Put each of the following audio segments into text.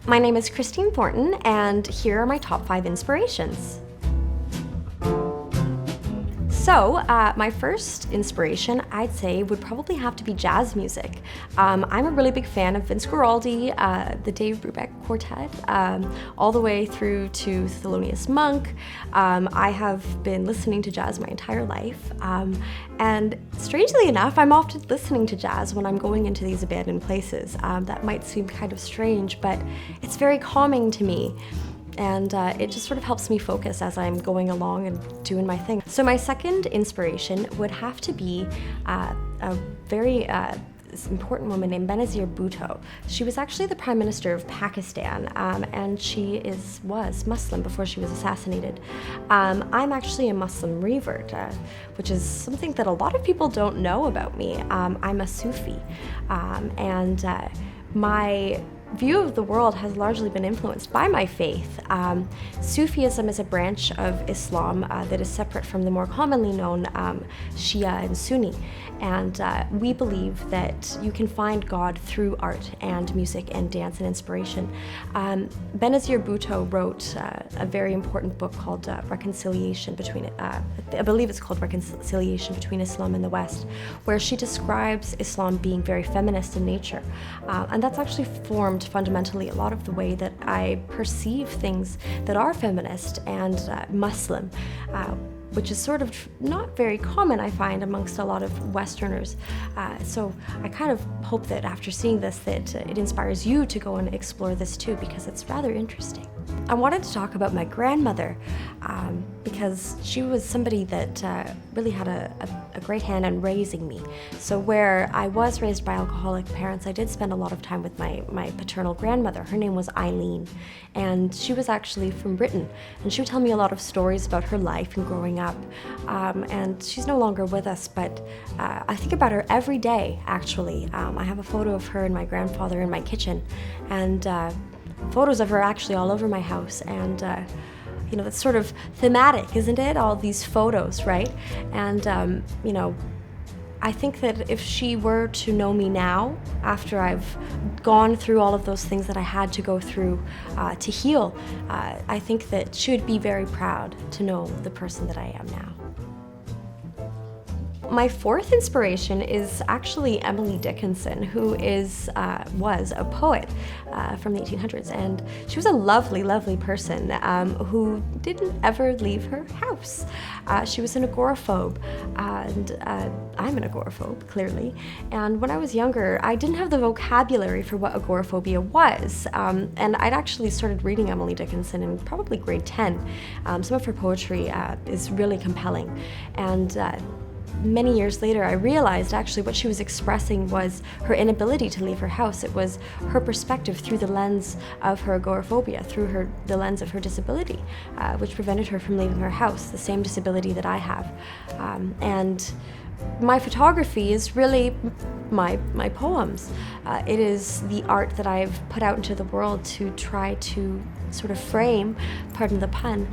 My name is Christeen Thornton, and here are my top 5 inspirations. So, my first inspiration, I'd say, would probably have to be jazz music. I'm a really big fan of Vince Guaraldi, the Dave Brubeck Quartet, all the way through to Thelonious Monk. I have been listening to jazz my entire life, and strangely enough, I'm often listening to jazz when I'm going into these abandoned places. That might seem kind of strange, but it's very calming to me. And it just sort of helps me focus as I'm going along and doing my thing. So my second inspiration would have to be a very important woman named Benazir Bhutto. She was actually the Prime Minister of Pakistan, and she was Muslim before she was assassinated. I'm actually a Muslim revert, which is something that a lot of people don't know about me. I'm a Sufi, and my view of the world has largely been influenced by my faith. Sufism is a branch of Islam that is separate from the more commonly known Shia and Sunni. And we believe that you can find God through art and music and dance and inspiration. Benazir Bhutto wrote a very important book called Reconciliation Between, I believe it's called Reconciliation Between Islam and the West, where she describes Islam being very feminist in nature. And that's actually formed fundamentally a lot of the way that I perceive things that are feminist and Muslim, which is sort of not very common, I find, amongst a lot of Westerners. So I kind of hope that after seeing this that it inspires you to go and explore this too, because it's rather interesting. I wanted to talk about my grandmother because she was somebody that really had a great hand in raising me. So where I was raised by alcoholic parents, I did spend a lot of time with my paternal grandmother. Her name was Eileen, and she was actually from Britain. And she would tell me a lot of stories about her life and growing up. And she's no longer with us, but I think about her every day, actually. I have a photo of her and my grandfather in my kitchen, and photos of her actually all over my house. And that's sort of thematic, isn't it? All these photos, right? And I think that if she were to know me now, after I've gone through all of those things that I had to go through to heal, I think that she would be very proud to know the person that I am now. My fourth inspiration is actually Emily Dickinson, who was a poet from the 1800s, and she was a lovely, lovely person who didn't ever leave her house. She was an agoraphobe, and I'm an agoraphobe, clearly. And when I was younger, I didn't have the vocabulary for what agoraphobia was, and I'd actually started reading Emily Dickinson in probably grade 10. Some of her poetry is really compelling, and many years later, I realized actually what she was expressing was her inability to leave her house. It was her perspective through the lens of her agoraphobia, through the lens of her disability, which prevented her from leaving her house, the same disability that I have. And my photography is really my poems. It is the art that I've put out into the world to try to sort of frame, pardon the pun,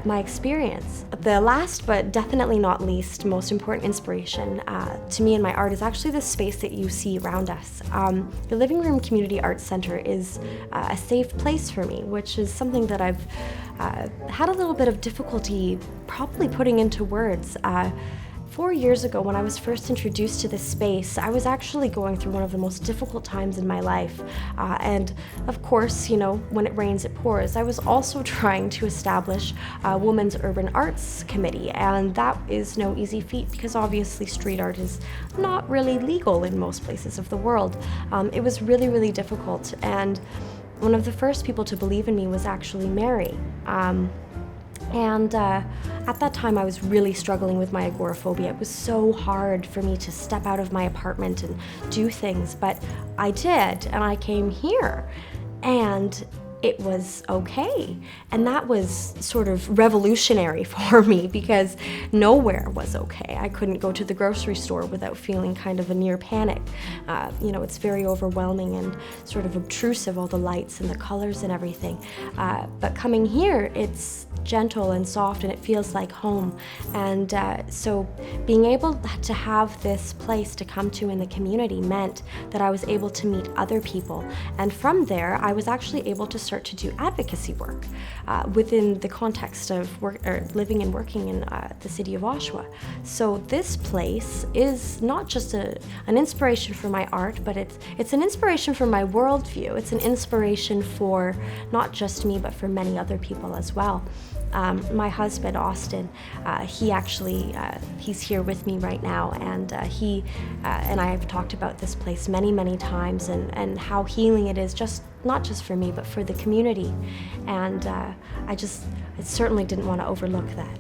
my experience. The last but definitely not least most important inspiration to me in my art is actually the space that you see around us. The LivingRoom Community Arts Center is a safe place for me, which is something that I've had a little bit of difficulty probably putting into words. 4 years ago, when I was first introduced to this space, I was actually going through one of the most difficult times in my life. And of course, when it rains, it pours. I was also trying to establish a Women's Urban Arts Committee, and that is no easy feat because obviously street art is not really legal in most places of the world. It was really, really difficult, and one of the first people to believe in me was actually Mary. And at that time, I was really struggling with my agoraphobia. It was so hard for me to step out of my apartment and do things, but I did, and I came here. And it was okay. And that was sort of revolutionary for me because nowhere was okay. I couldn't go to the grocery store without feeling kind of a near panic. It's very overwhelming and sort of obtrusive, all the lights and the colors and everything. But coming here, it's gentle and soft and it feels like home. And so being able to have this place to come to in the community meant that I was able to meet other people. And from there, I was actually able to start to do advocacy work within the context of living and working in the city of Oshawa. So this place is not just an inspiration for my art, but it's an inspiration for my worldview. It's an inspiration for not just me, but for many other people as well. My husband, Austin, he's here with me right now, and he and I have talked about this place many, many times and how healing it is, not just for me, but for the community. And I certainly didn't want to overlook that.